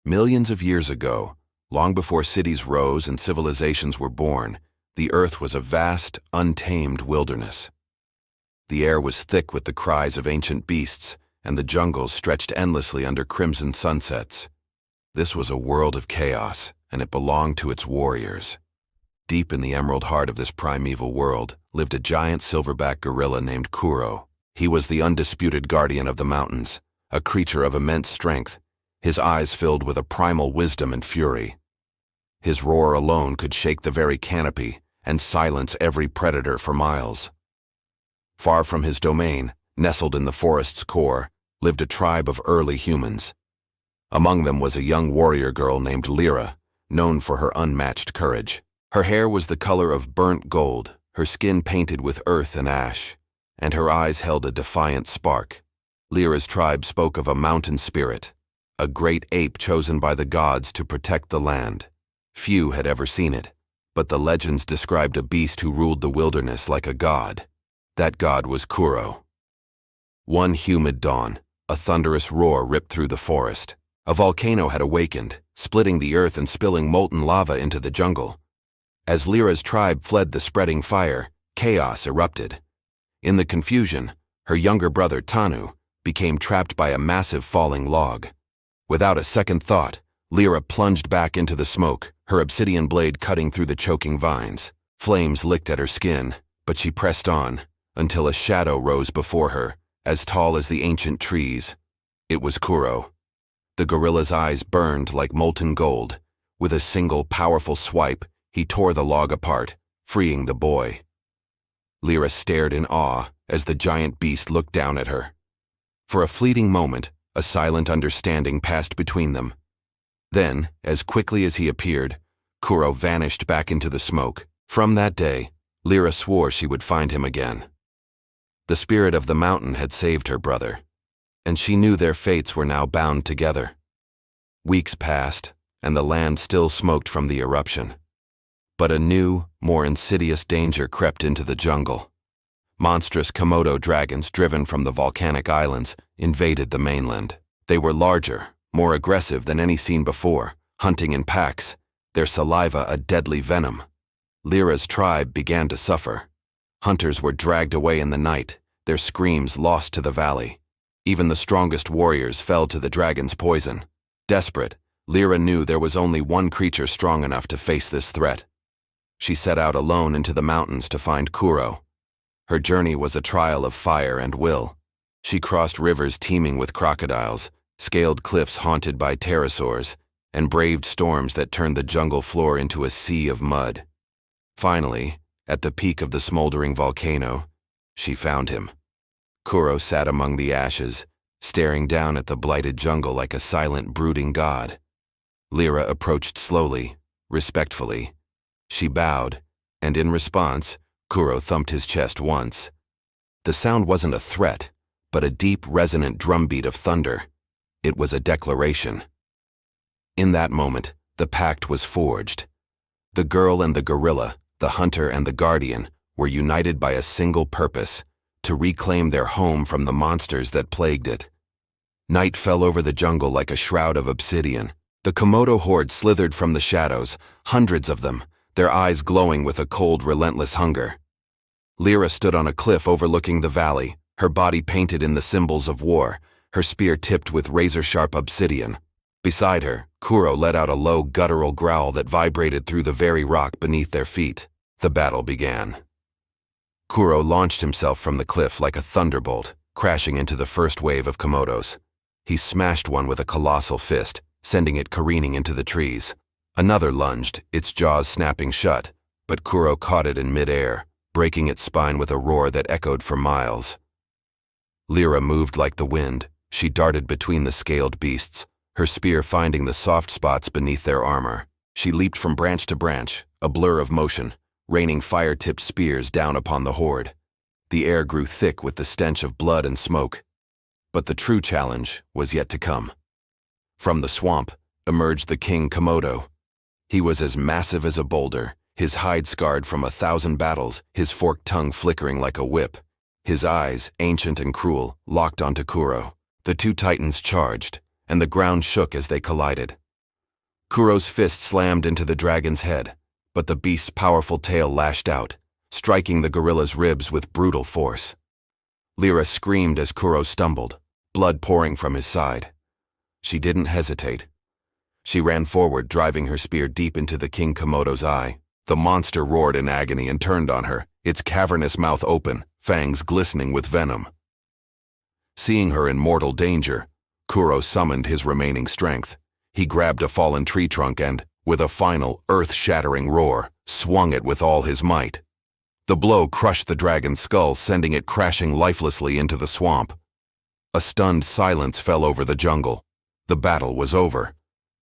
Millions of years ago, long before cities rose and civilizations were born, the earth was a vast, untamed wilderness. The air was thick with the cries of ancient beasts, and the jungles stretched endlessly under crimson sunsets. This was a world of chaos, and it belonged to its warriors. Deep in the emerald heart of this primeval world lived a giant silverback gorilla named Kuro. He was the undisputed guardian of the mountains, a creature of immense strength, his eyes filled with a primal wisdom and fury. His roar alone could shake the very canopy and silence every predator for miles. Far from his domain, nestled in the forest's core, lived a tribe of early humans. Among them was a young warrior girl named Lira, known for her unmatched courage. Her hair was the color of burnt gold, her skin painted with earth and ash, and her eyes held a defiant spark. Lira's tribe spoke of a mountain spirit, a great ape chosen by the gods to protect the land. Few had ever seen it, but the legends described a beast who ruled the wilderness like a god. That god was Kuro. One humid dawn, a thunderous roar ripped through the forest. A volcano had awakened, splitting the earth and spilling molten lava into the jungle. As Lira's tribe fled the spreading fire, chaos erupted. In the confusion, her younger brother Tanu became trapped by a massive falling log. Without a second thought, Lira plunged back into the smoke, her obsidian blade cutting through the choking vines. Flames licked at her skin, but she pressed on, until a shadow rose before her, as tall as the ancient trees. It was Kuro. The gorilla's eyes burned like molten gold. With a single powerful swipe, he tore the log apart, freeing the boy. Lira stared in awe as the giant beast looked down at her. For a fleeting moment, a silent understanding passed between them. Then, as quickly as he appeared, Kuro vanished back into the smoke. From that day, Lira swore she would find him again. The spirit of the mountain had saved her brother, and she knew their fates were now bound together. Weeks passed, and the land still smoked from the eruption. But a new, more insidious danger crept into the jungle. Monstrous Komodo dragons driven from the volcanic islands invaded the mainland. They were larger, more aggressive than any seen before, hunting in packs, their saliva a deadly venom. Lira's tribe began to suffer. Hunters were dragged away in the night, their screams lost to the valley. Even the strongest warriors fell to the dragon's poison. Desperate, Lira knew there was only one creature strong enough to face this threat. She set out alone into the mountains to find Kuro. Her journey was a trial of fire and will. She crossed rivers teeming with crocodiles, scaled cliffs haunted by pterosaurs, and braved storms that turned the jungle floor into a sea of mud. Finally, at the peak of the smoldering volcano, she found him. Kuro sat among the ashes, staring down at the blighted jungle like a silent, brooding god. Lira approached slowly, respectfully. She bowed, and in response, Kuro thumped his chest once. The sound wasn't a threat, but a deep, resonant drumbeat of thunder. It was a declaration. In that moment, the pact was forged. The girl and the gorilla, the hunter and the guardian, were united by a single purpose: to reclaim their home from the monsters that plagued it. Night fell over the jungle like a shroud of obsidian. The Komodo horde slithered from the shadows, hundreds of them, their eyes glowing with a cold, relentless hunger. Lira stood on a cliff overlooking the valley, her body painted in the symbols of war, her spear tipped with razor-sharp obsidian. Beside her, Kuro let out a low, guttural growl that vibrated through the very rock beneath their feet. The battle began. Kuro launched himself from the cliff like a thunderbolt, crashing into the first wave of Komodos. He smashed one with a colossal fist, sending it careening into the trees. Another lunged, its jaws snapping shut, but Kuro caught it in midair, breaking its spine with a roar that echoed for miles. Lira moved like the wind. She darted between the scaled beasts, her spear finding the soft spots beneath their armor. She leaped from branch to branch, a blur of motion, raining fire-tipped spears down upon the horde. The air grew thick with the stench of blood and smoke. But the true challenge was yet to come. From the swamp emerged the king Komodo. He was as massive as a boulder, his hide scarred from 1,000 battles, his forked tongue flickering like a whip. His eyes, ancient and cruel, locked onto Kuro. The two titans charged, and the ground shook as they collided. Kuro's fist slammed into the dragon's head, but the beast's powerful tail lashed out, striking the gorilla's ribs with brutal force. Lira screamed as Kuro stumbled, blood pouring from his side. She didn't hesitate. She ran forward, driving her spear deep into the King Komodo's eye. The monster roared in agony and turned on her, its cavernous mouth open, fangs glistening with venom. Seeing her in mortal danger, Kuro summoned his remaining strength. He grabbed a fallen tree trunk and, with a final, earth-shattering roar, swung it with all his might. The blow crushed the dragon's skull, sending it crashing lifelessly into the swamp. A stunned silence fell over the jungle. The battle was over.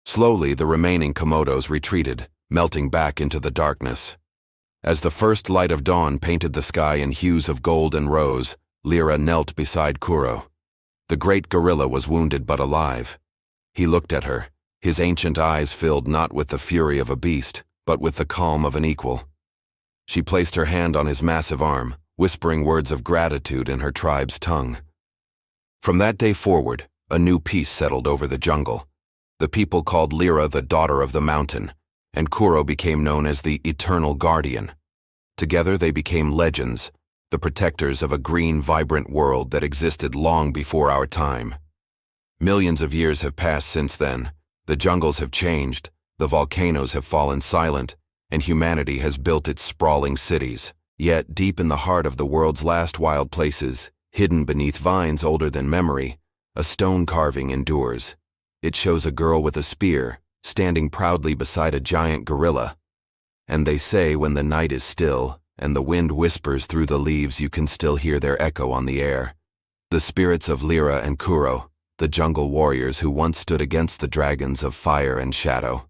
Slowly, the remaining Komodos retreated, melting back into the darkness. As the first light of dawn painted the sky in hues of gold and rose, Lira knelt beside Kuro. The great gorilla was wounded but alive. He looked at her, his ancient eyes filled not with the fury of a beast, but with the calm of an equal. She placed her hand on his massive arm, whispering words of gratitude in her tribe's tongue. From that day forward, a new peace settled over the jungle. The people called Lira the Daughter of the Mountain, and Kuro became known as the Eternal Guardian. Together they became legends, the protectors of a green, vibrant world that existed long before our time. Millions of years have passed since then. The jungles have changed, the volcanoes have fallen silent, and humanity has built its sprawling cities. Yet, deep in the heart of the world's last wild places, hidden beneath vines older than memory, a stone carving endures. It shows a girl with a spear, standing proudly beside a giant gorilla. And they say when the night is still, and the wind whispers through the leaves, you can still hear their echo on the air. The spirits of Lira and Kuro, the jungle warriors who once stood against the dragons of fire and shadow.